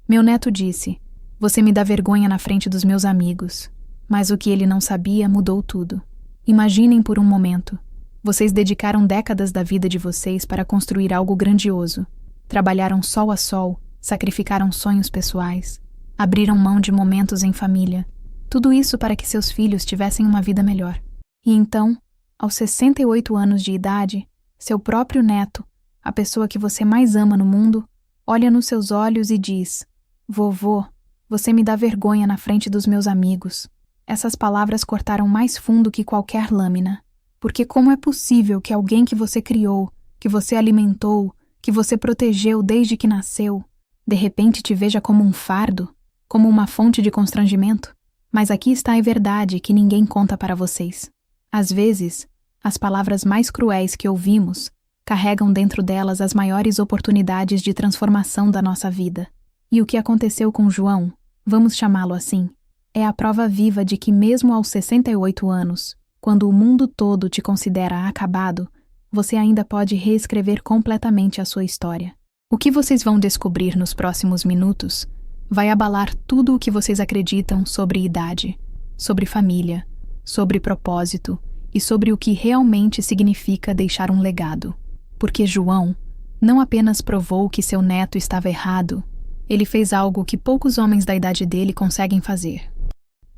Meu neto disse: "Você me dá vergonha na frente dos meus amigos." Mas o que ele não sabia mudou tudo. Imaginem por um momento. Vocês dedicaram décadas da vida de vocês para construir algo grandioso. Trabalharam sol a sol, sacrificaram sonhos pessoais, abriram mão de momentos em família. Tudo isso para que seus filhos tivessem uma vida melhor. E então, aos 68 anos de idade, seu próprio neto, a pessoa que você mais ama no mundo, olha nos seus olhos e diz: "Vovô, você me dá vergonha na frente dos meus amigos." Essas palavras cortaram mais fundo que qualquer lâmina. Porque como é possível que alguém que você criou, que você alimentou, que você protegeu desde que nasceu, de repente te veja como um fardo, como uma fonte de constrangimento? Mas aqui está a verdade que ninguém conta para vocês. Às vezes, as palavras mais cruéis que ouvimos carregam dentro delas as maiores oportunidades de transformação da nossa vida. E o que aconteceu com João, vamos chamá-lo assim, é a prova viva de que mesmo aos 68 anos, quando o mundo todo te considera acabado, você ainda pode reescrever completamente a sua história. O que vocês vão descobrir nos próximos minutos vai abalar tudo o que vocês acreditam sobre idade, sobre família, sobre propósito e sobre o que realmente significa deixar um legado. Porque João não apenas provou que seu neto estava errado, ele fez algo que poucos homens da idade dele conseguem fazer.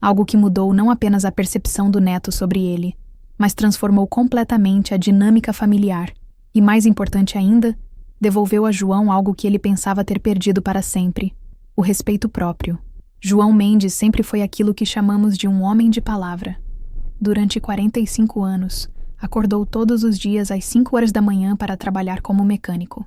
Algo que mudou não apenas a percepção do neto sobre ele, mas transformou completamente a dinâmica familiar e, mais importante ainda, devolveu a João algo que ele pensava ter perdido para sempre: o respeito próprio. João Mendes sempre foi aquilo que chamamos de um homem de palavra. Durante 45 anos, acordou todos os dias às 5 horas da manhã para trabalhar como mecânico.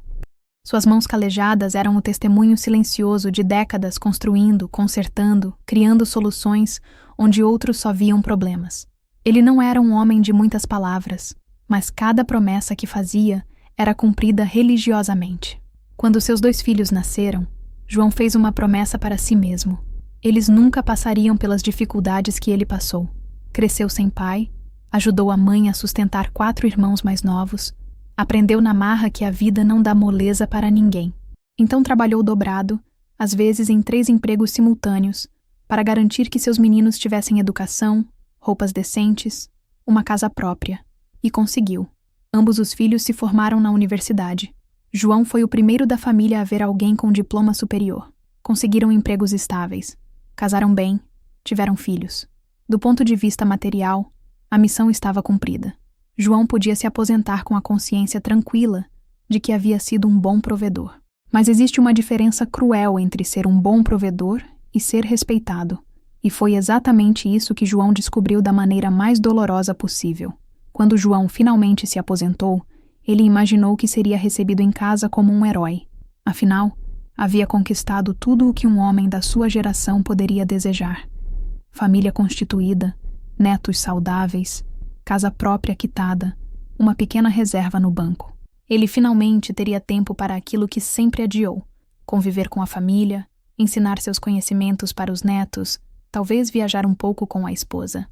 Suas mãos calejadas eram o testemunho silencioso de décadas construindo, consertando, criando soluções onde outros só viam problemas. Ele não era um homem de muitas palavras, mas cada promessa que fazia era cumprida religiosamente. Quando seus 2 filhos nasceram, João fez uma promessa para si mesmo. Eles nunca passariam pelas dificuldades que ele passou. Cresceu sem pai, ajudou a mãe a sustentar 4 irmãos mais novos, aprendeu na marra que a vida não dá moleza para ninguém. Então trabalhou dobrado, às vezes em 3 empregos simultâneos, para garantir que seus meninos tivessem educação, roupas decentes, uma casa própria. E conseguiu. Ambos os filhos se formaram na universidade. João foi o primeiro da família a ver alguém com diploma superior. Conseguiram empregos estáveis. Casaram bem, tiveram filhos. Do ponto de vista material, a missão estava cumprida. João podia se aposentar com a consciência tranquila de que havia sido um bom provedor. Mas existe uma diferença cruel entre ser um bom provedor e ser respeitado. E foi exatamente isso que João descobriu da maneira mais dolorosa possível. Quando João finalmente se aposentou, ele imaginou que seria recebido em casa como um herói. Afinal, havia conquistado tudo o que um homem da sua geração poderia desejar: família constituída, netos saudáveis, casa própria quitada, uma pequena reserva no banco. Ele finalmente teria tempo para aquilo que sempre adiou: conviver com a família, ensinar seus conhecimentos para os netos, talvez viajar um pouco com a esposa.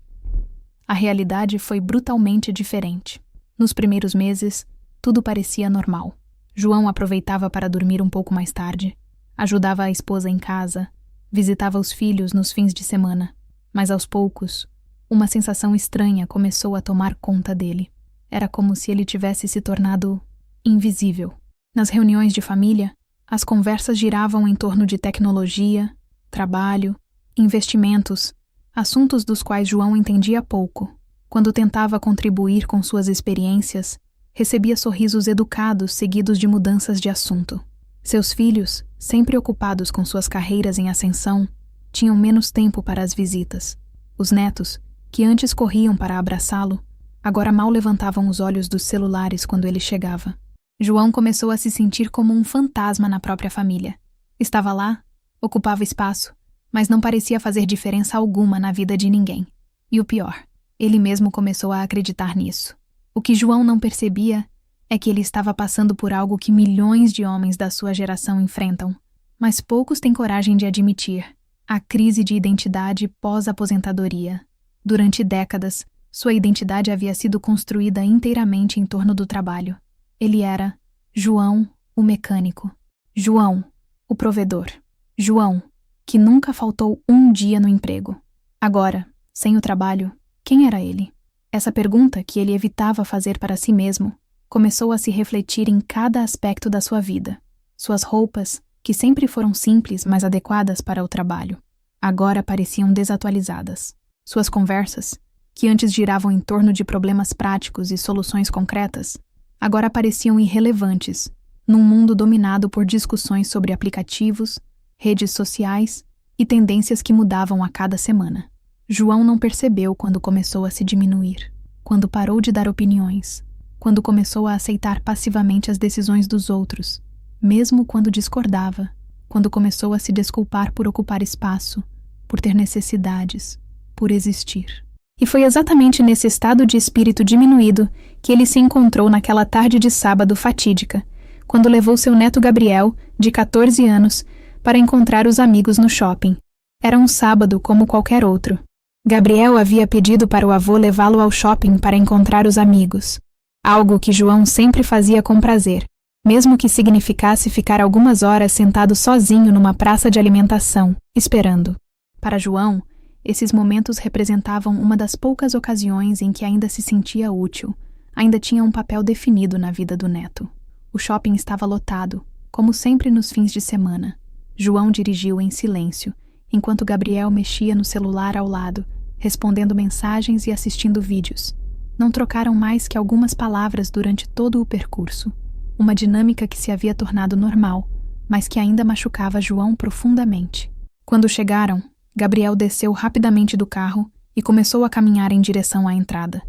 A realidade foi brutalmente diferente. Nos primeiros meses, tudo parecia normal. João aproveitava para dormir um pouco mais tarde, ajudava a esposa em casa, visitava os filhos nos fins de semana. Mas aos poucos, uma sensação estranha começou a tomar conta dele. Era como se ele tivesse se tornado invisível. Nas reuniões de família, as conversas giravam em torno de tecnologia, trabalho, investimentos, assuntos dos quais João entendia pouco. Quando tentava contribuir com suas experiências, recebia sorrisos educados seguidos de mudanças de assunto. Seus filhos, sempre ocupados com suas carreiras em ascensão, tinham menos tempo para as visitas. Os netos, que antes corriam para abraçá-lo, agora mal levantavam os olhos dos celulares quando ele chegava. João começou a se sentir como um fantasma na própria família. Estava lá, ocupava espaço, mas não parecia fazer diferença alguma na vida de ninguém. E o pior, ele mesmo começou a acreditar nisso. O que João não percebia é que ele estava passando por algo que milhões de homens da sua geração enfrentam, mas poucos têm coragem de admitir: a crise de identidade pós-aposentadoria. Durante décadas, sua identidade havia sido construída inteiramente em torno do trabalho. Ele era João, o mecânico. João, o provedor. João, que nunca faltou um dia no emprego. Agora, sem o trabalho, quem era ele? Essa pergunta, que ele evitava fazer para si mesmo, começou a se refletir em cada aspecto da sua vida. Suas roupas, que sempre foram simples, mas adequadas para o trabalho, agora pareciam desatualizadas. Suas conversas, que antes giravam em torno de problemas práticos e soluções concretas, agora pareciam irrelevantes, num mundo dominado por discussões sobre aplicativos, redes sociais e tendências que mudavam a cada semana. João não percebeu quando começou a se diminuir, quando parou de dar opiniões, quando começou a aceitar passivamente as decisões dos outros, mesmo quando discordava, quando começou a se desculpar por ocupar espaço, por ter necessidades, por existir. E foi exatamente nesse estado de espírito diminuído que ele se encontrou naquela tarde de sábado fatídica, quando levou seu neto Gabriel, de 14 anos, para encontrar os amigos no shopping. Era um sábado como qualquer outro. Gabriel havia pedido para o avô levá-lo ao shopping para encontrar os amigos, algo que João sempre fazia com prazer, mesmo que significasse ficar algumas horas sentado sozinho numa praça de alimentação, esperando. Para João, esses momentos representavam uma das poucas ocasiões em que ainda se sentia útil, ainda tinha um papel definido na vida do neto. O shopping estava lotado, como sempre nos fins de semana. João dirigiu em silêncio, enquanto Gabriel mexia no celular ao lado, respondendo mensagens e assistindo vídeos. Não trocaram mais que algumas palavras durante todo o percurso, uma dinâmica que se havia tornado normal, mas que ainda machucava João profundamente. Quando chegaram, Gabriel desceu rapidamente do carro e começou a caminhar em direção à entrada.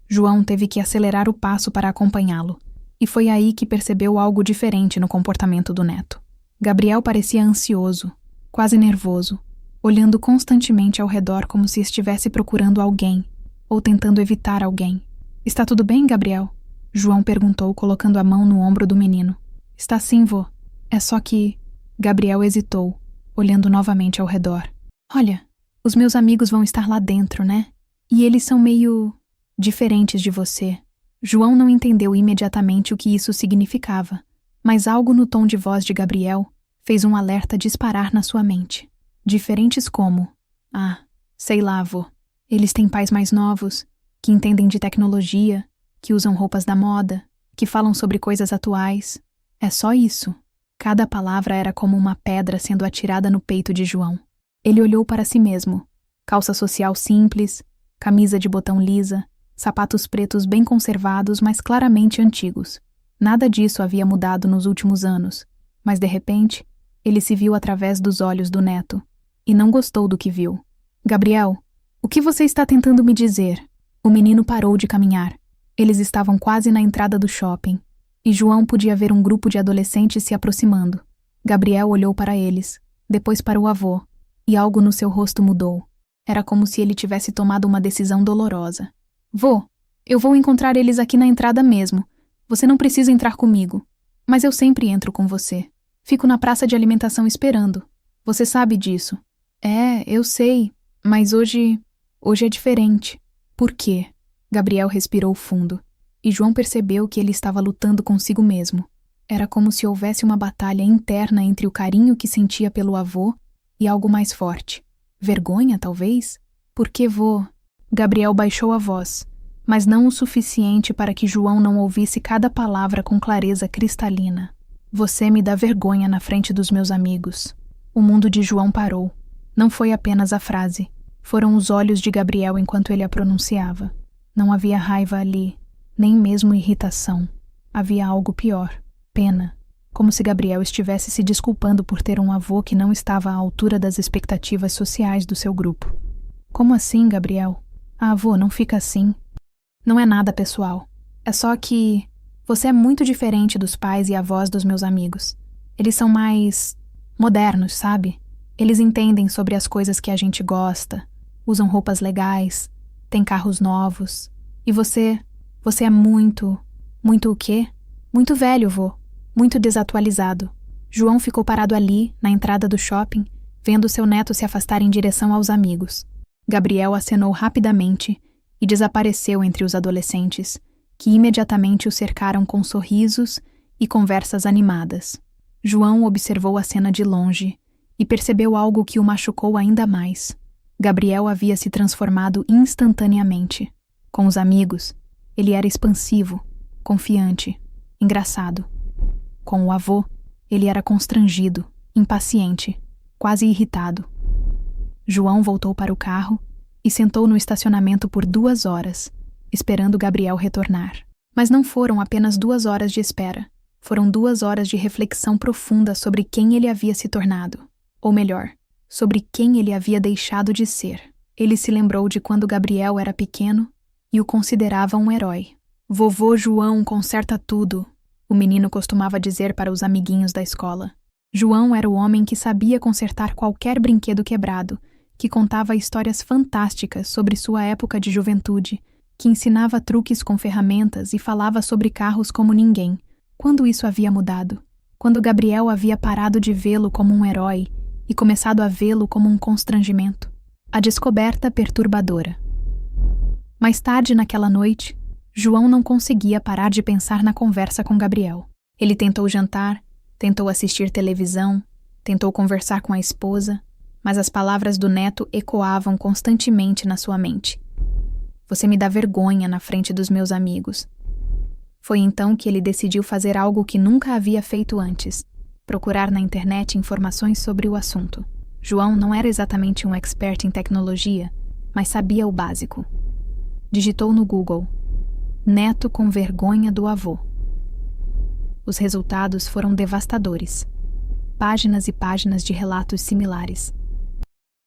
João teve que acelerar o passo para acompanhá-lo, e foi aí que percebeu algo diferente no comportamento do neto. Gabriel parecia ansioso, quase nervoso, olhando constantemente ao redor como se estivesse procurando alguém, ou tentando evitar alguém. "Está tudo bem, Gabriel?" João perguntou, colocando a mão no ombro do menino. "Está sim, vô. É só que..." Gabriel hesitou, olhando novamente ao redor. "Olha, os meus amigos vão estar lá dentro, né? E eles são meio... diferentes de você." João não entendeu imediatamente o que isso significava, mas algo no tom de voz de Gabriel fez um alerta disparar na sua mente. Diferentes como? "Ah, sei lá, vô. Eles têm pais mais novos, que entendem de tecnologia, que usam roupas da moda, que falam sobre coisas atuais. É só isso." Cada palavra era como uma pedra sendo atirada no peito de João. Ele olhou para si mesmo. Calça social simples, camisa de botão lisa, sapatos pretos bem conservados, mas claramente antigos. Nada disso havia mudado nos últimos anos, mas de repente, ele se viu através dos olhos do neto, e não gostou do que viu. "Gabriel, o que você está tentando me dizer?" O menino parou de caminhar. Eles estavam quase na entrada do shopping, e João podia ver um grupo de adolescentes se aproximando. Gabriel olhou para eles, depois para o avô, e algo no seu rosto mudou. Era como se ele tivesse tomado uma decisão dolorosa. "Vô, eu vou encontrar eles aqui na entrada mesmo. Você não precisa entrar comigo. Mas eu sempre entro com você. Fico na praça de alimentação esperando. Você sabe disso." "É, eu sei. Mas hoje é diferente." "Por quê?" Gabriel respirou fundo, e João percebeu que ele estava lutando consigo mesmo. Era como se houvesse uma batalha interna entre o carinho que sentia pelo avô e algo mais forte. Vergonha, talvez? "Por que, vô?" Gabriel baixou a voz, mas não o suficiente para que João não ouvisse cada palavra com clareza cristalina. "Você me dá vergonha na frente dos meus amigos." O mundo de João parou. Não foi apenas a frase. Foram os olhos de Gabriel enquanto ele a pronunciava. Não havia raiva ali, nem mesmo irritação. Havia algo pior, pena, como se Gabriel estivesse se desculpando por ter um avô que não estava à altura das expectativas sociais do seu grupo. "Como assim, Gabriel?" "Ah, avô, não fica assim. Não é nada pessoal. É só que você é muito diferente dos pais e avós dos meus amigos. Eles são mais modernos, sabe? Eles entendem sobre as coisas que a gente gosta, usam roupas legais, têm carros novos. E você é muito o quê? Muito velho, vô. Muito desatualizado." João ficou parado ali, na entrada do shopping, vendo seu neto se afastar em direção aos amigos. Gabriel acenou rapidamente e desapareceu entre os adolescentes, que imediatamente o cercaram com sorrisos e conversas animadas. João observou a cena de longe e percebeu algo que o machucou ainda mais. Gabriel havia se transformado instantaneamente. Com os amigos, ele era expansivo, confiante, engraçado. Com o avô, ele era constrangido, impaciente, quase irritado. João voltou para o carro e sentou no estacionamento por 2 horas, esperando Gabriel retornar. Mas não foram apenas 2 horas de espera. Foram 2 horas de reflexão profunda sobre quem ele havia se tornado. Ou melhor, sobre quem ele havia deixado de ser. Ele se lembrou de quando Gabriel era pequeno e o considerava um herói. Vovô João conserta tudo, o menino costumava dizer para os amiguinhos da escola. João era o homem que sabia consertar qualquer brinquedo quebrado, que contava histórias fantásticas sobre sua época de juventude, que ensinava truques com ferramentas e falava sobre carros como ninguém. Quando isso havia mudado? Quando Gabriel havia parado de vê-lo como um herói e começado a vê-lo como um constrangimento. A descoberta perturbadora. Mais tarde naquela noite, João não conseguia parar de pensar na conversa com Gabriel. Ele tentou jantar, tentou assistir televisão, tentou conversar com a esposa, mas as palavras do neto ecoavam constantemente na sua mente. Você me dá vergonha na frente dos meus amigos. Foi então que ele decidiu fazer algo que nunca havia feito antes: procurar na internet informações sobre o assunto. João não era exatamente um expert em tecnologia, mas sabia o básico. Digitou no Google: neto com vergonha do avô. Os resultados foram devastadores. Páginas e páginas de relatos similares.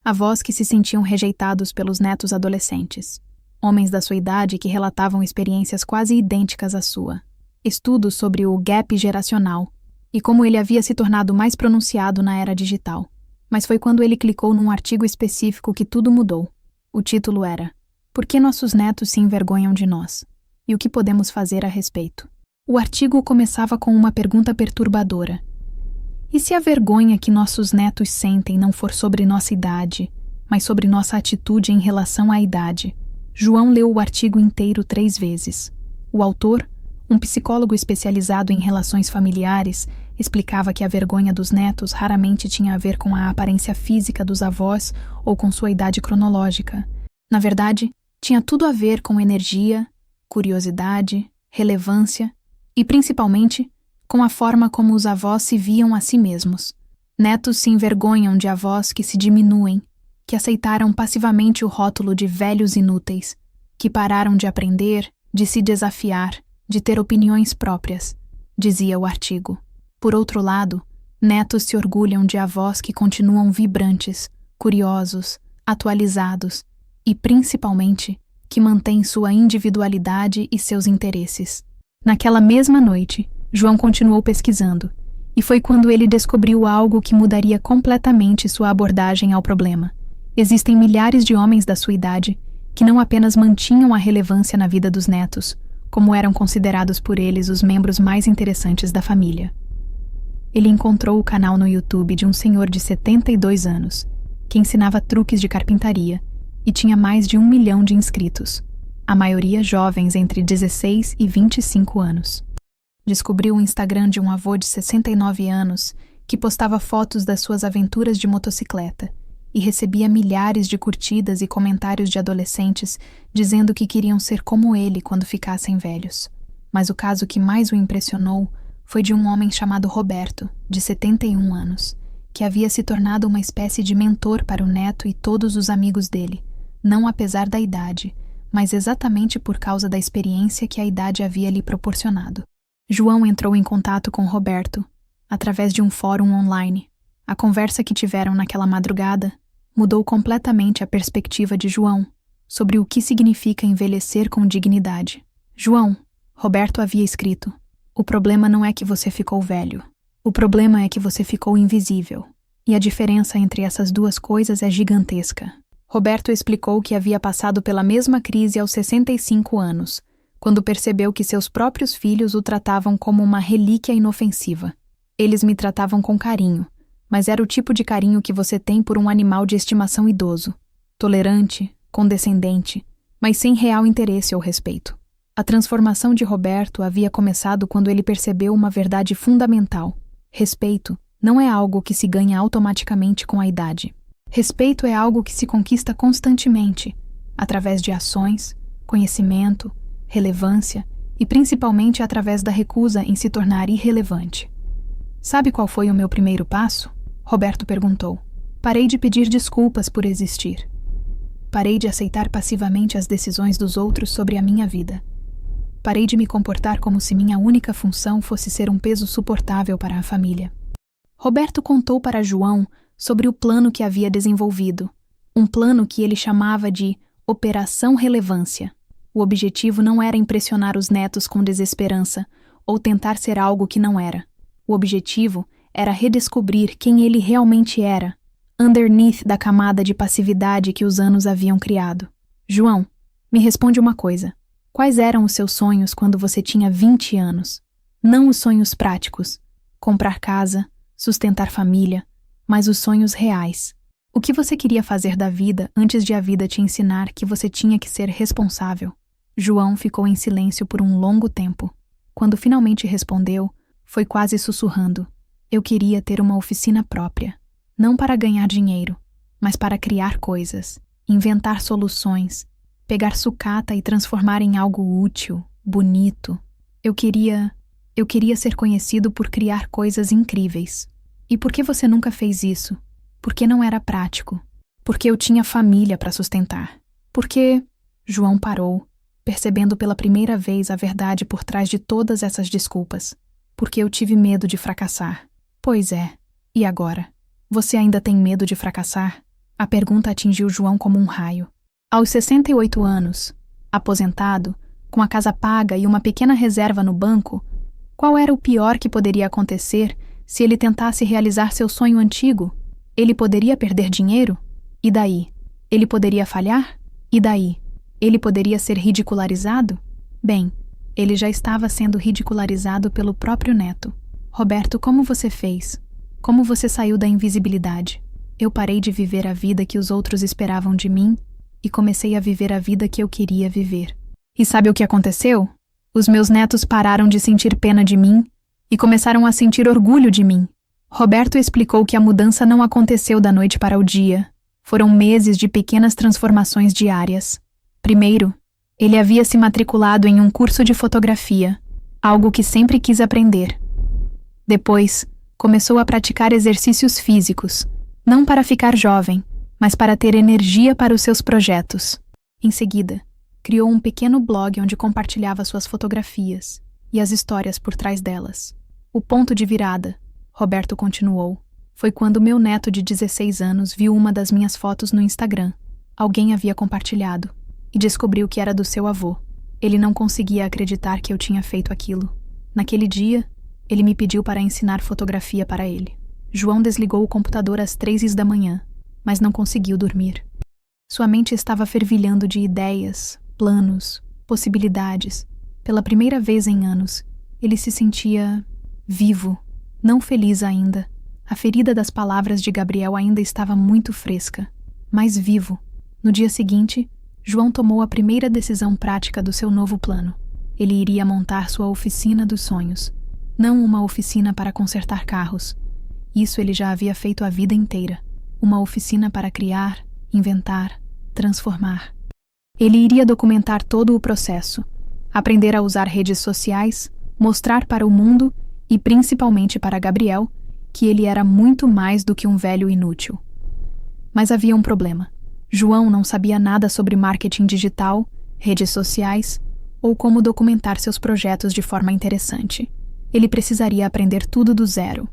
Avós que se sentiam rejeitados pelos netos adolescentes. Homens da sua idade que relatavam experiências quase idênticas à sua. Estudos sobre o gap geracional e como ele havia se tornado mais pronunciado na era digital. Mas foi quando ele clicou num artigo específico que tudo mudou. O título era: Por que nossos netos se envergonham de nós? E o que podemos fazer a respeito? O artigo começava com uma pergunta perturbadora. E se a vergonha que nossos netos sentem não for sobre nossa idade, mas sobre nossa atitude em relação à idade? João leu o artigo inteiro 3 vezes. O autor, um psicólogo especializado em relações familiares, explicava que a vergonha dos netos raramente tinha a ver com a aparência física dos avós ou com sua idade cronológica. Na verdade, tinha tudo a ver com energia, curiosidade, relevância e, principalmente, com a forma como os avós se viam a si mesmos. Netos se envergonham de avós que se diminuem, que aceitaram passivamente o rótulo de velhos inúteis, que pararam de aprender, de se desafiar, de ter opiniões próprias, dizia o artigo. Por outro lado, netos se orgulham de avós que continuam vibrantes, curiosos, atualizados e, principalmente, que mantêm sua individualidade e seus interesses. Naquela mesma noite, João continuou pesquisando, e foi quando ele descobriu algo que mudaria completamente sua abordagem ao problema. Existem milhares de homens da sua idade que não apenas mantinham a relevância na vida dos netos, como eram considerados por eles os membros mais interessantes da família. Ele encontrou o canal no YouTube de um senhor de 72 anos, que ensinava truques de carpintaria e tinha mais de 1 milhão de inscritos, a maioria jovens entre 16 e 25 anos. Descobriu o Instagram de um avô de 69 anos que postava fotos das suas aventuras de motocicleta e recebia milhares de curtidas e comentários de adolescentes dizendo que queriam ser como ele quando ficassem velhos. Mas o caso que mais o impressionou foi de um homem chamado Roberto, de 71 anos, que havia se tornado uma espécie de mentor para o neto e todos os amigos dele, não apesar da idade, mas exatamente por causa da experiência que a idade havia lhe proporcionado. João entrou em contato com Roberto, através de um fórum online. A conversa que tiveram naquela madrugada mudou completamente a perspectiva de João sobre o que significa envelhecer com dignidade. João, Roberto havia escrito, o problema não é que você ficou velho. O problema é que você ficou invisível. E a diferença entre essas duas coisas é gigantesca. Roberto explicou que havia passado pela mesma crise aos 65 anos, quando percebeu que seus próprios filhos o tratavam como uma relíquia inofensiva. Eles me tratavam com carinho, mas era o tipo de carinho que você tem por um animal de estimação idoso, tolerante, condescendente, mas sem real interesse ou respeito. A transformação de Roberto havia começado quando ele percebeu uma verdade fundamental: respeito não é algo que se ganha automaticamente com a idade. Respeito é algo que se conquista constantemente, através de ações, conhecimento, relevância e principalmente através da recusa em se tornar irrelevante. Sabe qual foi o meu primeiro passo? Roberto perguntou. Parei de pedir desculpas por existir. Parei de aceitar passivamente as decisões dos outros sobre a minha vida. Parei de me comportar como se minha única função fosse ser um peso suportável para a família. Roberto contou para João sobre o plano que havia desenvolvido, um plano que ele chamava de Operação Relevância. O objetivo não era impressionar os netos com desesperança ou tentar ser algo que não era. O objetivo era redescobrir quem ele realmente era, underneath da camada de passividade que os anos haviam criado. João, me responde uma coisa. Quais eram os seus sonhos quando você tinha 20 anos? Não os sonhos práticos, comprar casa, sustentar família, mas os sonhos reais. O que você queria fazer da vida antes de a vida te ensinar que você tinha que ser responsável? João ficou em silêncio por um longo tempo. Quando finalmente respondeu, foi quase sussurrando. Eu queria ter uma oficina própria. Não para ganhar dinheiro, mas para criar coisas, inventar soluções, pegar sucata e transformar em algo útil, bonito. Eu queria ser conhecido por criar coisas incríveis. E por que você nunca fez isso? Porque não era prático. Porque eu tinha família para sustentar. Porque... João parou, percebendo pela primeira vez a verdade por trás de todas essas desculpas. Porque eu tive medo de fracassar. Pois é. E agora? Você ainda tem medo de fracassar? A pergunta atingiu João como um raio. Aos 68 anos, aposentado, com a casa paga e uma pequena reserva no banco, qual era o pior que poderia acontecer se ele tentasse realizar seu sonho antigo? Ele poderia perder dinheiro? E daí? Ele poderia falhar? E daí? Ele poderia ser ridicularizado? Bem, ele já estava sendo ridicularizado pelo próprio neto. Roberto, como você fez? Como você saiu da invisibilidade? Eu parei de viver a vida que os outros esperavam de mim e comecei a viver a vida que eu queria viver. E sabe o que aconteceu? Os meus netos pararam de sentir pena de mim e começaram a sentir orgulho de mim. Roberto explicou que a mudança não aconteceu da noite para o dia. Foram meses de pequenas transformações diárias. Primeiro, ele havia se matriculado em um curso de fotografia, algo que sempre quis aprender. Depois, começou a praticar exercícios físicos, não para ficar jovem, mas para ter energia para os seus projetos. Em seguida, criou um pequeno blog onde compartilhava suas fotografias e as histórias por trás delas. O ponto de virada, Roberto continuou, foi quando meu neto de 16 anos viu uma das minhas fotos no Instagram. Alguém havia compartilhado e descobriu que era do seu avô. Ele não conseguia acreditar que eu tinha feito aquilo. Naquele dia, ele me pediu para ensinar fotografia para ele. João desligou o computador às 3 da manhã, mas não conseguiu dormir. Sua mente estava fervilhando de ideias, planos, possibilidades. Pela primeira vez em anos, ele se sentia vivo, não feliz ainda. A ferida das palavras de Gabriel ainda estava muito fresca, mas vivo. No dia seguinte, João tomou a primeira decisão prática do seu novo plano. Ele iria montar sua oficina dos sonhos. Não uma oficina para consertar carros. Isso ele já havia feito a vida inteira. Uma oficina para criar, inventar, transformar. Ele iria documentar todo o processo, aprender a usar redes sociais, mostrar para o mundo e principalmente para Gabriel que ele era muito mais do que um velho inútil. Mas havia um problema. João não sabia nada sobre marketing digital, redes sociais ou como documentar seus projetos de forma interessante. Ele precisaria aprender tudo do zero.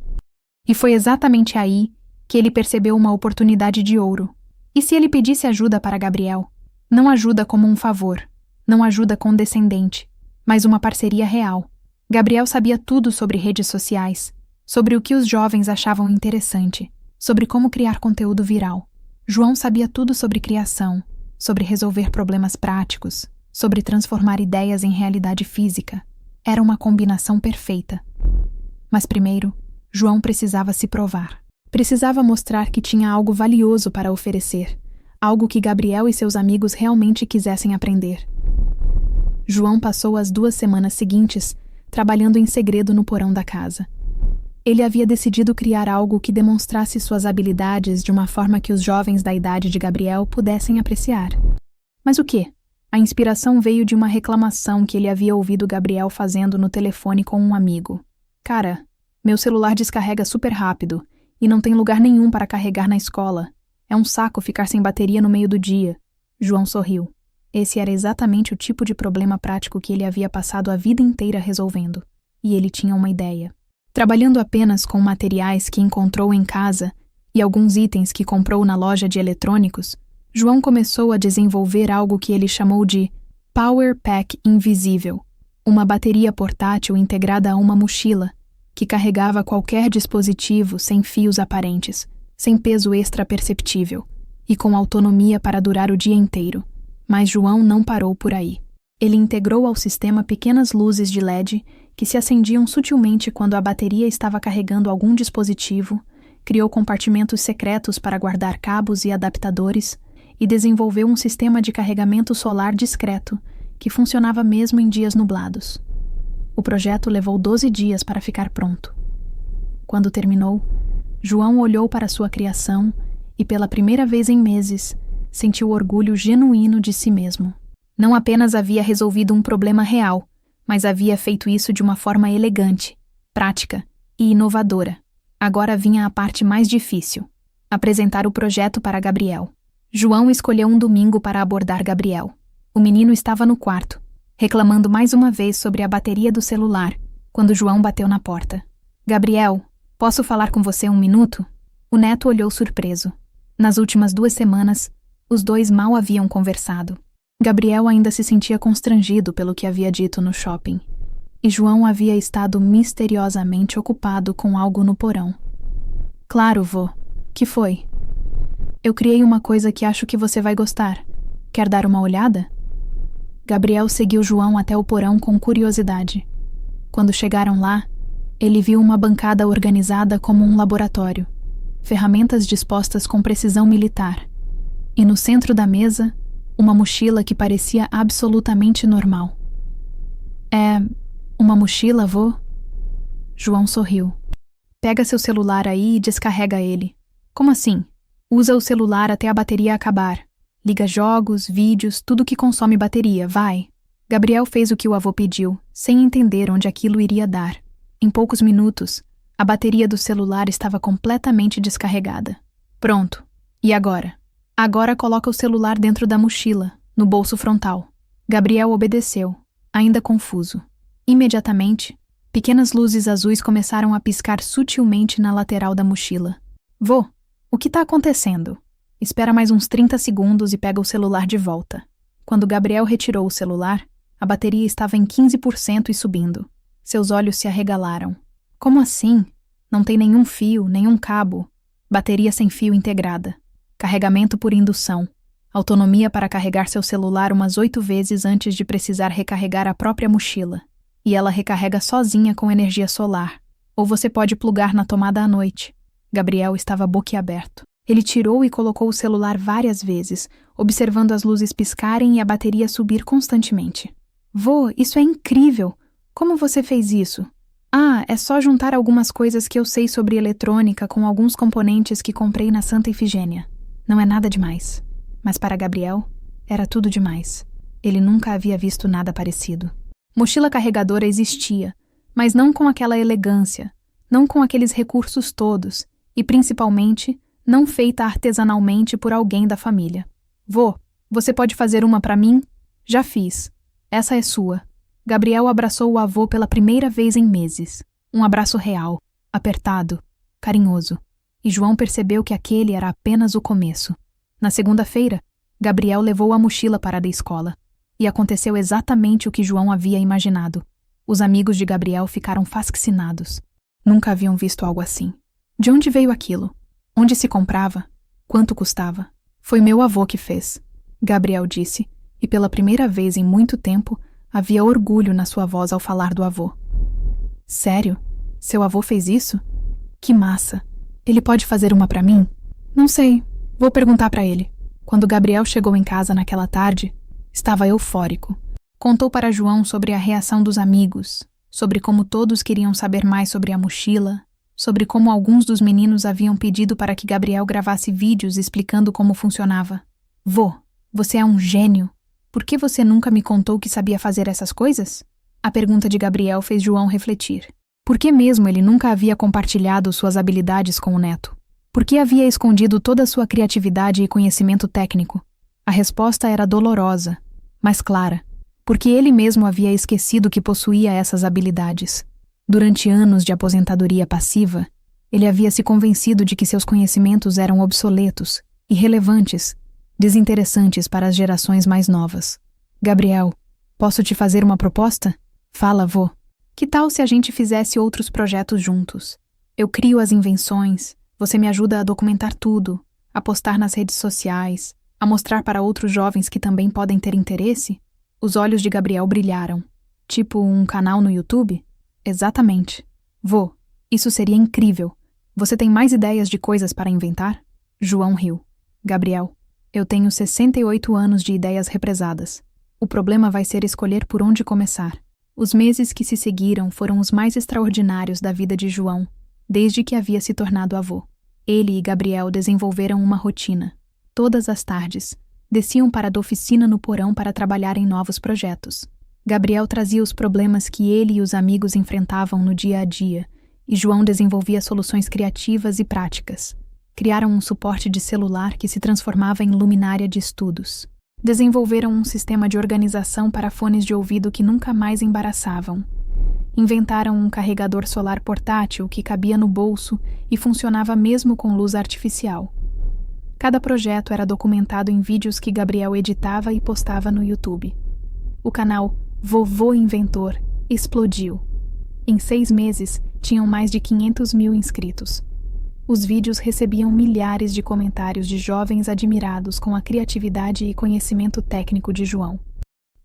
E foi exatamente aí que ele percebeu uma oportunidade de ouro. E se ele pedisse ajuda para Gabriel? Não ajuda como um favor, não ajuda condescendente, mas uma parceria real. Gabriel sabia tudo sobre redes sociais, sobre o que os jovens achavam interessante, sobre como criar conteúdo viral. João sabia tudo sobre criação, sobre resolver problemas práticos, sobre transformar ideias em realidade física. Era uma combinação perfeita. Mas primeiro, João precisava se provar. Precisava mostrar que tinha algo valioso para oferecer, algo que Gabriel e seus amigos realmente quisessem aprender. João passou as 2 semanas seguintes trabalhando em segredo no porão da casa. Ele havia decidido criar algo que demonstrasse suas habilidades de uma forma que os jovens da idade de Gabriel pudessem apreciar. Mas o quê? A inspiração veio de uma reclamação que ele havia ouvido Gabriel fazendo no telefone com um amigo. Cara, meu celular descarrega super rápido e não tem lugar nenhum para carregar na escola. É um saco ficar sem bateria no meio do dia. João sorriu. Esse era exatamente o tipo de problema prático que ele havia passado a vida inteira resolvendo. E ele tinha uma ideia. Trabalhando apenas com materiais que encontrou em casa e alguns itens que comprou na loja de eletrônicos, João começou a desenvolver algo que ele chamou de Power Pack Invisível, uma bateria portátil integrada a uma mochila que carregava qualquer dispositivo sem fios aparentes, sem peso extra perceptível e com autonomia para durar o dia inteiro. Mas João não parou por aí. Ele integrou ao sistema pequenas luzes de LED que se acendiam sutilmente quando a bateria estava carregando algum dispositivo, criou compartimentos secretos para guardar cabos e adaptadores e desenvolveu um sistema de carregamento solar discreto que funcionava mesmo em dias nublados. O projeto levou 12 dias para ficar pronto. Quando terminou, João olhou para sua criação e, pela primeira vez em meses, sentiu orgulho genuíno de si mesmo. Não apenas havia resolvido um problema real, mas havia feito isso de uma forma elegante, prática e inovadora. Agora vinha a parte mais difícil: apresentar o projeto para Gabriel. João escolheu um domingo para abordar Gabriel. O menino estava no quarto, reclamando mais uma vez sobre a bateria do celular, quando João bateu na porta. Gabriel, posso falar com você um minuto? O neto olhou surpreso. Nas últimas 2 semanas, os dois mal haviam conversado. Gabriel ainda se sentia constrangido pelo que havia dito no shopping. E João havia estado misteriosamente ocupado com algo no porão. Claro, vô. Que foi? Eu criei uma coisa que acho que você vai gostar. Quer dar uma olhada? Gabriel seguiu João até o porão com curiosidade. Quando chegaram lá, ele viu uma bancada organizada como um laboratório, ferramentas dispostas com precisão militar. E no centro da mesa, uma mochila que parecia absolutamente normal. É uma mochila, vô? João sorriu. Pega seu celular aí e descarrega ele. Como assim? Usa o celular até a bateria acabar. Liga jogos, vídeos, tudo que consome bateria, vai. Gabriel fez o que o avô pediu, sem entender onde aquilo iria dar. Em poucos minutos, a bateria do celular estava completamente descarregada. Pronto. E agora? Agora coloca o celular dentro da mochila, no bolso frontal. Gabriel obedeceu, ainda confuso. Imediatamente, pequenas luzes azuis começaram a piscar sutilmente na lateral da mochila. Vô, o que está acontecendo? Espera mais uns 30 segundos e pega o celular de volta. Quando Gabriel retirou o celular, a bateria estava em 15% e subindo. Seus olhos se arregalaram. Como assim? Não tem nenhum fio, nenhum cabo. Bateria sem fio integrada. Carregamento por indução. Autonomia para carregar seu celular umas 8 vezes antes de precisar recarregar a própria mochila. E ela recarrega sozinha com energia solar. Ou você pode plugar na tomada à noite. Gabriel estava boquiaberto. Ele tirou e colocou o celular várias vezes, observando as luzes piscarem e a bateria subir constantemente. Vô, isso é incrível! Como você fez isso? Ah, é só juntar algumas coisas que eu sei sobre eletrônica com alguns componentes que comprei na Santa Ifigênia. Não é nada demais. Mas para Gabriel, era tudo demais. Ele nunca havia visto nada parecido. Mochila carregadora existia, mas não com aquela elegância, não com aqueles recursos todos, e principalmente, não feita artesanalmente por alguém da família. Vô, você pode fazer uma para mim? Já fiz. Essa é sua. Gabriel abraçou o avô pela primeira vez em meses. Um abraço real, apertado, carinhoso. E João percebeu que aquele era apenas o começo. Na segunda-feira, Gabriel levou a mochila para a escola. E aconteceu exatamente o que João havia imaginado. Os amigos de Gabriel ficaram fascinados. Nunca haviam visto algo assim. De onde veio aquilo? Onde se comprava? Quanto custava? Foi meu avô que fez, Gabriel disse, e pela primeira vez em muito tempo, havia orgulho na sua voz ao falar do avô. Sério? Seu avô fez isso? Que massa! Ele pode fazer uma para mim? Não sei. Vou perguntar para ele. Quando Gabriel chegou em casa naquela tarde, estava eufórico. Contou para João sobre a reação dos amigos, sobre como todos queriam saber mais sobre a mochila, sobre como alguns dos meninos haviam pedido para que Gabriel gravasse vídeos explicando como funcionava. Vô, você é um gênio. Por que você nunca me contou que sabia fazer essas coisas? A pergunta de Gabriel fez João refletir. Por que mesmo ele nunca havia compartilhado suas habilidades com o neto? Por que havia escondido toda a sua criatividade e conhecimento técnico? A resposta era dolorosa, mas clara, porque ele mesmo havia esquecido que possuía essas habilidades. Durante anos de aposentadoria passiva, ele havia se convencido de que seus conhecimentos eram obsoletos, irrelevantes, desinteressantes para as gerações mais novas. Gabriel, posso te fazer uma proposta? Fala, vô. Que tal se a gente fizesse outros projetos juntos? Eu crio as invenções, você me ajuda a documentar tudo, a postar nas redes sociais, a mostrar para outros jovens que também podem ter interesse? Os olhos de Gabriel brilharam. Tipo um canal no YouTube? Exatamente. Vô, isso seria incrível. Você tem mais ideias de coisas para inventar? João riu. Gabriel, eu tenho 68 anos de ideias represadas. O problema vai ser escolher por onde começar. Os meses que se seguiram foram os mais extraordinários da vida de João, desde que havia se tornado avô. Ele e Gabriel desenvolveram uma rotina. Todas as tardes, desciam para a oficina no porão para trabalhar em novos projetos. Gabriel trazia os problemas que ele e os amigos enfrentavam no dia a dia, e João desenvolvia soluções criativas e práticas. Criaram um suporte de celular que se transformava em luminária de estudos. Desenvolveram um sistema de organização para fones de ouvido que nunca mais embaraçavam. Inventaram um carregador solar portátil que cabia no bolso e funcionava mesmo com luz artificial. Cada projeto era documentado em vídeos que Gabriel editava e postava no YouTube. O canal Vovô Inventor explodiu. Em 6 meses, tinham mais de 500 mil inscritos. Os vídeos recebiam milhares de comentários de jovens admirados com a criatividade e conhecimento técnico de João.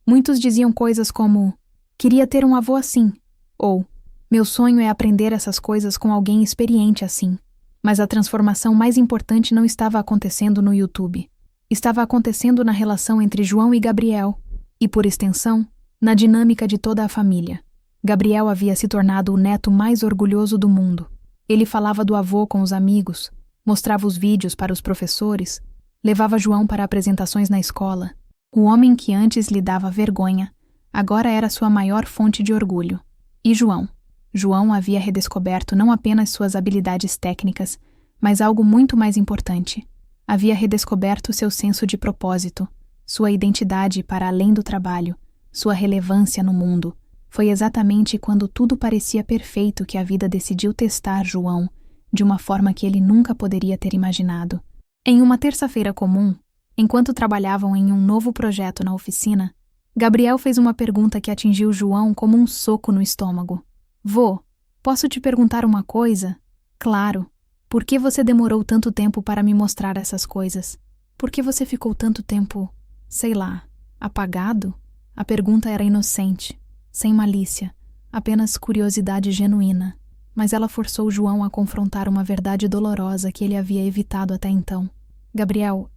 Muitos diziam coisas como: queria ter um avô assim, ou meu sonho é aprender essas coisas com alguém experiente assim. Mas a transformação mais importante não estava acontecendo no YouTube. Estava acontecendo na relação entre João e Gabriel, e, por extensão, na dinâmica de toda a família. Gabriel havia se tornado o neto mais orgulhoso do mundo. Ele falava do avô com os amigos, mostrava os vídeos para os professores, levava João para apresentações na escola. O homem que antes lhe dava vergonha, agora era sua maior fonte de orgulho. E João? João havia redescoberto não apenas suas habilidades técnicas, mas algo muito mais importante. Havia redescoberto seu senso de propósito, sua identidade para além do trabalho, sua relevância no mundo. Foi exatamente quando tudo parecia perfeito que a vida decidiu testar João, de uma forma que ele nunca poderia ter imaginado. Em uma terça-feira comum, enquanto trabalhavam em um novo projeto na oficina, Gabriel fez uma pergunta que atingiu João como um soco no estômago. Vô, posso te perguntar uma coisa? Claro. Por que você demorou tanto tempo para me mostrar essas coisas? Por que você ficou tanto tempo, sei lá, apagado? A pergunta era inocente, sem malícia, apenas curiosidade genuína, mas ela forçou João a confrontar uma verdade dolorosa que ele havia evitado até então. Gabriel,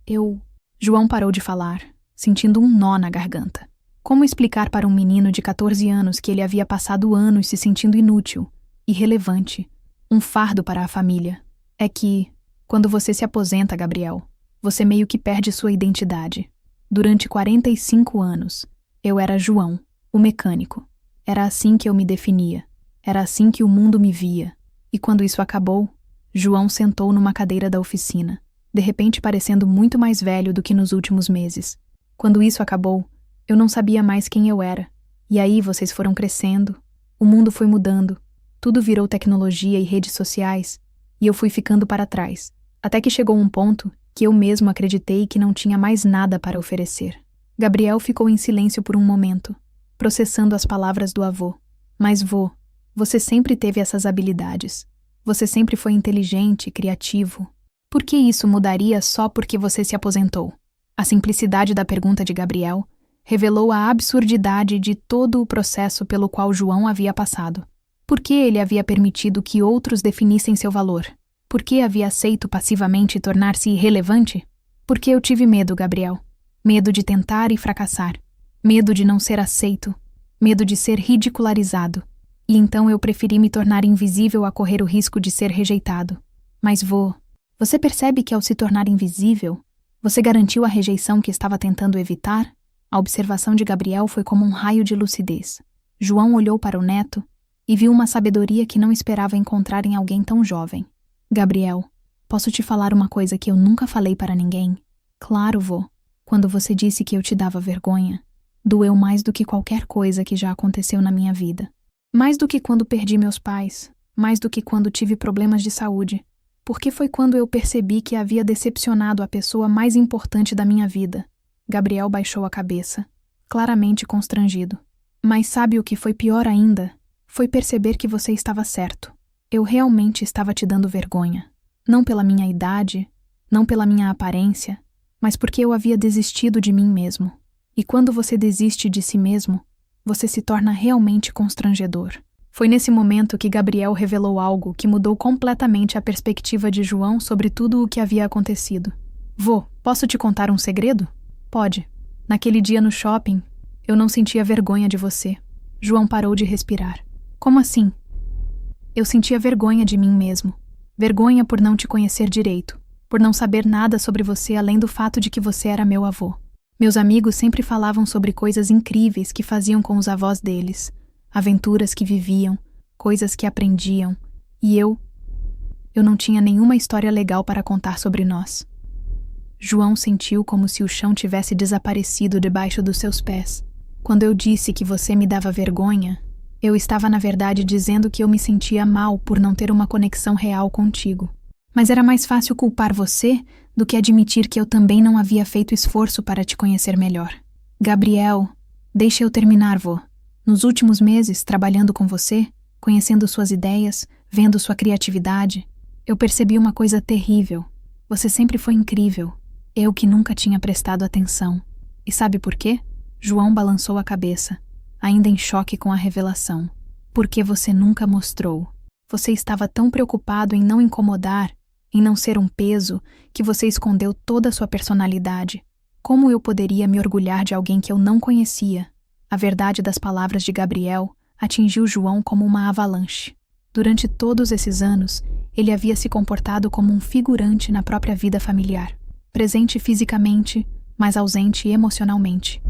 João parou de falar, sentindo um nó na garganta. Como explicar para um menino de 14 anos que ele havia passado anos se sentindo inútil, irrelevante, um fardo para a família? É que, quando você se aposenta, Gabriel, você meio que perde sua identidade. Durante 45 anos, eu era João, o mecânico. Era assim que eu me definia. Era assim que o mundo me via. E quando isso acabou, João sentou numa cadeira da oficina, de repente parecendo muito mais velho do que nos últimos meses. Quando isso acabou, eu não sabia mais quem eu era. E aí vocês foram crescendo, o mundo foi mudando, tudo virou tecnologia e redes sociais, e eu fui ficando para trás, até que chegou um ponto que eu mesmo acreditei que não tinha mais nada para oferecer. Gabriel ficou em silêncio por um momento, processando as palavras do avô. Mas vô, você sempre teve essas habilidades. Você sempre foi inteligente, criativo. Por que isso mudaria só porque você se aposentou? A simplicidade da pergunta de Gabriel revelou a absurdidade de todo o processo pelo qual João havia passado. Por que ele havia permitido que outros definissem seu valor? Por que havia aceito passivamente tornar-se irrelevante? Porque eu tive medo, Gabriel. Medo de tentar e fracassar. Medo de não ser aceito. Medo de ser ridicularizado. E então eu preferi me tornar invisível a correr o risco de ser rejeitado. Mas vô, você percebe que ao se tornar invisível, você garantiu a rejeição que estava tentando evitar? A observação de Gabriel foi como um raio de lucidez. João olhou para o neto e viu uma sabedoria que não esperava encontrar em alguém tão jovem. Gabriel, posso te falar uma coisa que eu nunca falei para ninguém? Claro, vô. Quando você disse que eu te dava vergonha, doeu mais do que qualquer coisa que já aconteceu na minha vida. Mais do que quando perdi meus pais, mais do que quando tive problemas de saúde, porque foi quando eu percebi que havia decepcionado a pessoa mais importante da minha vida. Gabriel baixou a cabeça, claramente constrangido. Mas sabe o que foi pior ainda? Foi perceber que você estava certo. Eu realmente estava te dando vergonha. Não pela minha idade, não pela minha aparência, mas porque eu havia desistido de mim mesmo. E quando você desiste de si mesmo, você se torna realmente constrangedor. Foi nesse momento que Gabriel revelou algo que mudou completamente a perspectiva de João sobre tudo o que havia acontecido. Vô, posso te contar um segredo? Pode. Naquele dia no shopping, eu não sentia vergonha de você. João parou de respirar. Como assim? Eu sentia vergonha de mim mesmo. Vergonha por não te conhecer direito, por não saber nada sobre você além do fato de que você era meu avô. Meus amigos sempre falavam sobre coisas incríveis que faziam com os avós deles, aventuras que viviam, coisas que aprendiam, e eu não tinha nenhuma história legal para contar sobre nós. João sentiu como se o chão tivesse desaparecido debaixo dos seus pés. Quando eu disse que você me dava vergonha, eu estava na verdade dizendo que eu me sentia mal por não ter uma conexão real contigo. Mas era mais fácil culpar você do que admitir que eu também não havia feito esforço para te conhecer melhor. Gabriel, deixa eu terminar, vô. Nos últimos meses, trabalhando com você, conhecendo suas ideias, vendo sua criatividade, eu percebi uma coisa terrível. Você sempre foi incrível. Eu que nunca tinha prestado atenção. E sabe por quê? João balançou a cabeça, ainda em choque com a revelação. Porque você nunca mostrou. Você estava tão preocupado em não incomodar, em não ser um peso, que você escondeu toda a sua personalidade. Como eu poderia me orgulhar de alguém que eu não conhecia? A verdade das palavras de Gabriel atingiu João como uma avalanche. Durante todos esses anos, ele havia se comportado como um figurante na própria vida familiar. Presente fisicamente, mas ausente emocionalmente.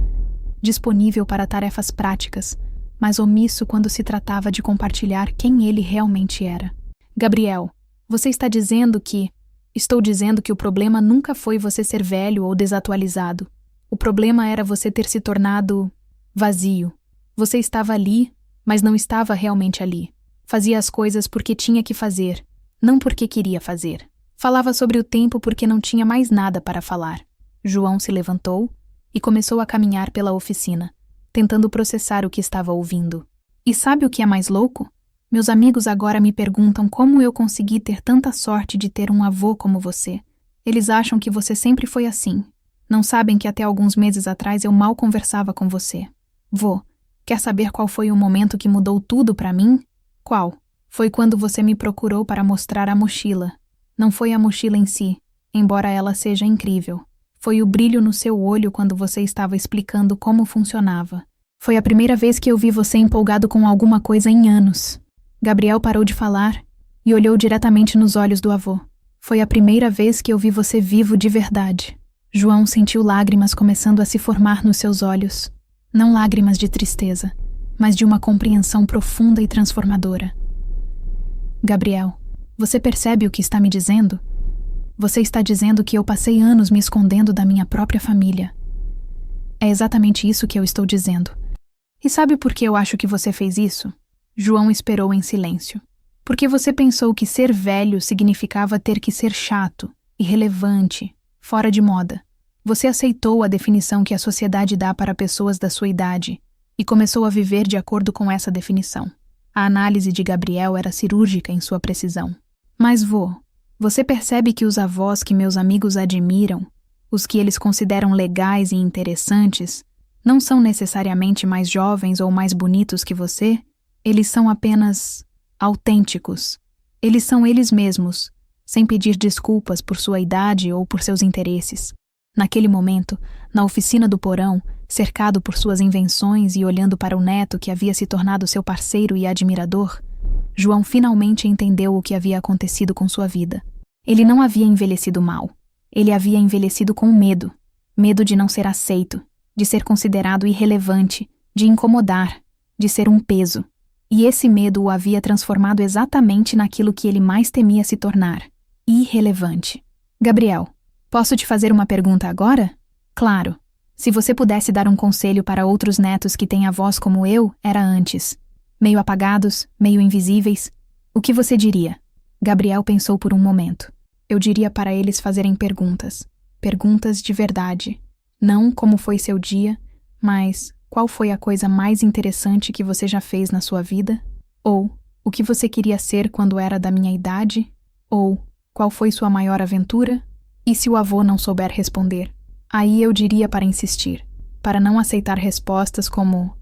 Disponível para tarefas práticas, mas omisso quando se tratava de compartilhar quem ele realmente era. Gabriel, você está dizendo que... Estou dizendo que o problema nunca foi você ser velho ou desatualizado. O problema era você ter se tornado vazio. Você estava ali, mas não estava realmente ali. Fazia as coisas porque tinha que fazer, não porque queria fazer. Falava sobre o tempo porque não tinha mais nada para falar. João se levantou e começou a caminhar pela oficina, tentando processar o que estava ouvindo. E sabe o que é mais louco? Meus amigos agora me perguntam como eu consegui ter tanta sorte de ter um avô como você. Eles acham que você sempre foi assim. Não sabem que até alguns meses atrás eu mal conversava com você. Vô, quer saber qual foi o momento que mudou tudo para mim? Qual? Foi quando você me procurou para mostrar a mochila. Não foi a mochila em si, embora ela seja incrível. Foi o brilho no seu olho quando você estava explicando como funcionava. Foi a primeira vez que eu vi você empolgado com alguma coisa em anos. Gabriel parou de falar e olhou diretamente nos olhos do avô. Foi a primeira vez que eu vi você vivo de verdade. João sentiu lágrimas começando a se formar nos seus olhos. Não lágrimas de tristeza, mas de uma compreensão profunda e transformadora. Gabriel, você percebe o que está me dizendo? Você está dizendo que eu passei anos me escondendo da minha própria família. É exatamente isso que eu estou dizendo. E sabe por que eu acho que você fez isso? João esperou em silêncio. Porque você pensou que ser velho significava ter que ser chato, irrelevante, fora de moda. Você aceitou a definição que a sociedade dá para pessoas da sua idade e começou a viver de acordo com essa definição. A análise de Gabriel era cirúrgica em sua precisão. Mas, vô, você percebe que os avós que meus amigos admiram, os que eles consideram legais e interessantes, não são necessariamente mais jovens ou mais bonitos que você? Eles são apenas autênticos. Eles são eles mesmos, sem pedir desculpas por sua idade ou por seus interesses. Naquele momento, na oficina do porão, Cercado por suas invenções e olhando para o neto que havia se tornado seu parceiro e admirador, João finalmente entendeu o que havia acontecido com sua vida. Ele não havia envelhecido mal. Ele havia envelhecido com medo. Medo de não ser aceito, de ser considerado irrelevante, de incomodar, de ser um peso. E esse medo o havia transformado exatamente naquilo que ele mais temia se tornar: irrelevante. Gabriel, posso te fazer uma pergunta agora? Claro. Se você pudesse dar um conselho para outros netos que têm avós como eu, era antes. Meio apagados, meio invisíveis. O que você diria? Gabriel pensou por um momento. Eu diria para eles fazerem perguntas. Perguntas de verdade. Não como foi seu dia, mas qual foi a coisa mais interessante que você já fez na sua vida? Ou o que você queria ser quando era da minha idade? Ou qual foi sua maior aventura? E se o avô não souber responder? Aí eu diria para insistir, para não aceitar respostas como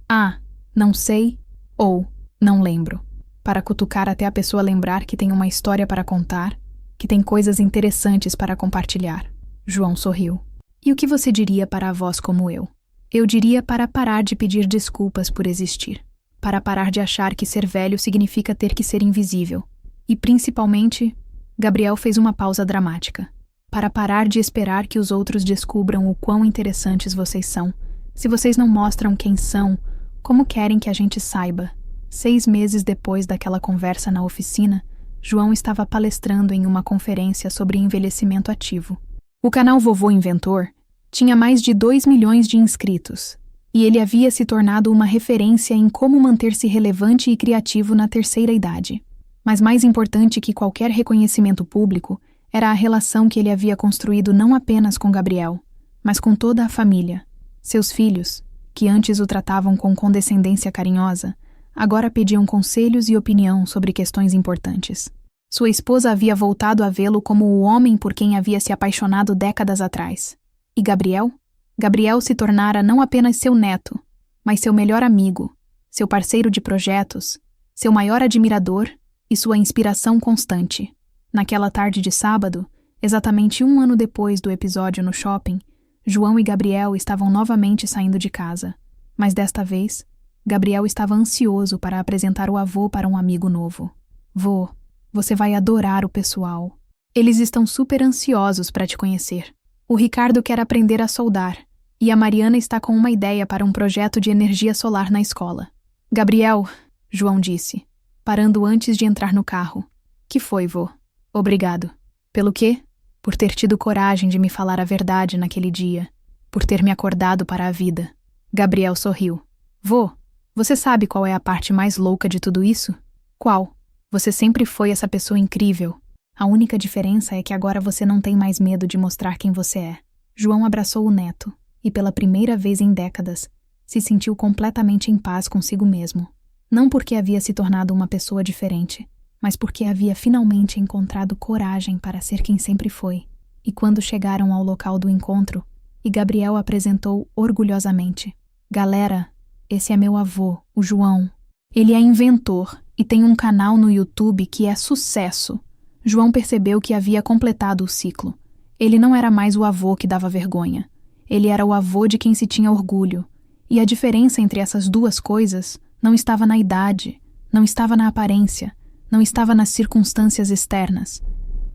não sei ou não lembro, para cutucar até a pessoa lembrar que tem uma história para contar, que tem coisas interessantes para compartilhar. João sorriu. E o que você diria para avós como eu? Eu diria para parar de pedir desculpas por existir, para parar de achar que ser velho significa ter que ser invisível. E principalmente, Gabriel fez uma pausa dramática. Para parar de esperar que os outros descubram o quão interessantes vocês são. Se vocês não mostram quem são, como querem que a gente saiba? 6 meses depois daquela conversa na oficina, João estava palestrando em uma conferência sobre envelhecimento ativo. O canal Vovô Inventor tinha mais de 2 milhões de inscritos, e ele havia se tornado uma referência em como manter-se relevante e criativo na terceira idade. Mas mais importante que qualquer reconhecimento público era a relação que ele havia construído não apenas com Gabriel, mas com toda a família. Seus filhos, que antes o tratavam com condescendência carinhosa, agora pediam conselhos e opinião sobre questões importantes. Sua esposa havia voltado a vê-lo como o homem por quem havia se apaixonado décadas atrás. E Gabriel? Gabriel se tornara não apenas seu neto, mas seu melhor amigo, seu parceiro de projetos, seu maior admirador e sua inspiração constante. Naquela tarde de sábado, exatamente 1 ano depois do episódio no shopping, João e Gabriel estavam novamente saindo de casa. Mas desta vez, Gabriel estava ansioso para apresentar o avô para um amigo novo. Vô, você vai adorar o pessoal. Eles estão super ansiosos para te conhecer. O Ricardo quer aprender a soldar, e a Mariana está com uma ideia para um projeto de energia solar na escola. Gabriel, João disse, parando antes de entrar no carro. Que foi, vô? Obrigado. Pelo quê? Por ter tido coragem de me falar a verdade naquele dia. Por ter me acordado para a vida. Gabriel sorriu. Vô, você sabe qual é a parte mais louca de tudo isso? Qual? Você sempre foi essa pessoa incrível. A única diferença é que agora você não tem mais medo de mostrar quem você é. João abraçou o neto e, pela primeira vez em décadas, se sentiu completamente em paz consigo mesmo. Não porque havia se tornado uma pessoa diferente, mas porque havia finalmente encontrado coragem para ser quem sempre foi. E quando chegaram ao local do encontro, e Gabriel apresentou orgulhosamente: Galera, esse é meu avô, o João. Ele é inventor e tem um canal no YouTube que é sucesso. João percebeu que havia completado o ciclo. Ele não era mais o avô que dava vergonha. Ele era o avô de quem se tinha orgulho. E a diferença entre essas duas coisas não estava na idade, não estava na aparência, não estava nas circunstâncias externas.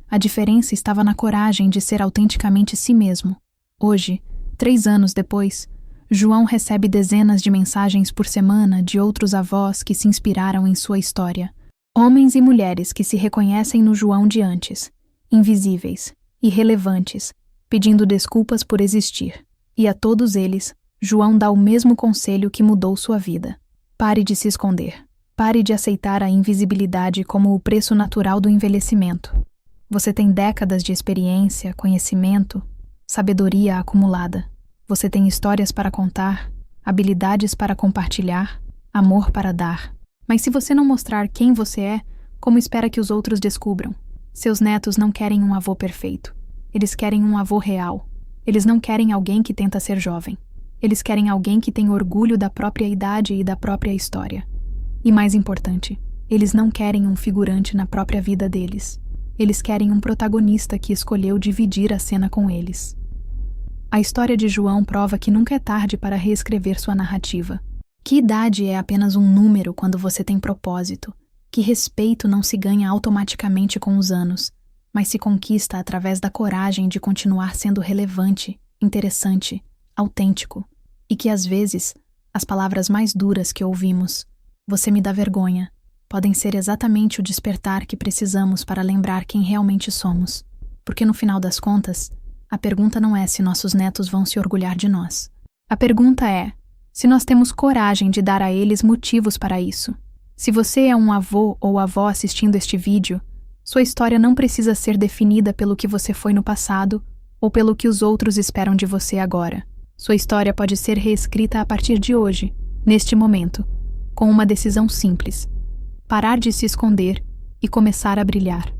A diferença estava na coragem de ser autenticamente si mesmo. Hoje, 3 anos depois, João recebe dezenas de mensagens por semana de outros avós que se inspiraram em sua história. Homens e mulheres que se reconhecem no João de antes, invisíveis, irrelevantes, pedindo desculpas por existir. E a todos eles, João dá o mesmo conselho que mudou sua vida. Pare de se esconder. Pare de aceitar a invisibilidade como o preço natural do envelhecimento. Você tem décadas de experiência, conhecimento, sabedoria acumulada. Você tem histórias para contar, habilidades para compartilhar, amor para dar. Mas se você não mostrar quem você é, como espera que os outros descubram? Seus netos não querem um avô perfeito. Eles querem um avô real. Eles não querem alguém que tenta ser jovem. Eles querem alguém que tem orgulho da própria idade e da própria história. E mais importante, eles não querem um figurante na própria vida deles. Eles querem um protagonista que escolheu dividir a cena com eles. A história de João prova que nunca é tarde para reescrever sua narrativa. Que idade é apenas um número quando você tem propósito? Que respeito não se ganha automaticamente com os anos, mas se conquista através da coragem de continuar sendo relevante, interessante, autêntico, e que às vezes, as palavras mais duras que ouvimos, "você me dá vergonha", podem ser exatamente o despertar que precisamos para lembrar quem realmente somos. Porque no final das contas, a pergunta não é se nossos netos vão se orgulhar de nós. A pergunta é se nós temos coragem de dar a eles motivos para isso. Se você é um avô ou avó assistindo este vídeo, sua história não precisa ser definida pelo que você foi no passado ou pelo que os outros esperam de você agora. Sua história pode ser reescrita a partir de hoje, neste momento, com uma decisão simples: parar de se esconder e começar a brilhar.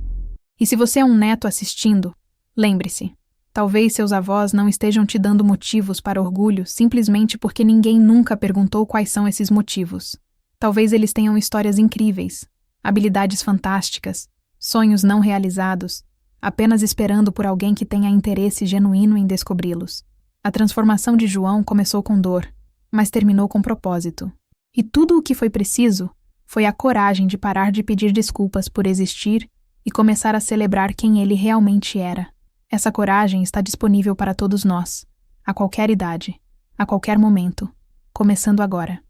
E se você é um neto assistindo, lembre-se, talvez seus avós não estejam te dando motivos para orgulho simplesmente porque ninguém nunca perguntou quais são esses motivos. Talvez eles tenham histórias incríveis, habilidades fantásticas, sonhos não realizados, apenas esperando por alguém que tenha interesse genuíno em descobri-los. A transformação de João começou com dor, mas terminou com propósito. E tudo o que foi preciso foi a coragem de parar de pedir desculpas por existir e começar a celebrar quem ele realmente era. Essa coragem está disponível para todos nós, a qualquer idade, a qualquer momento, começando agora.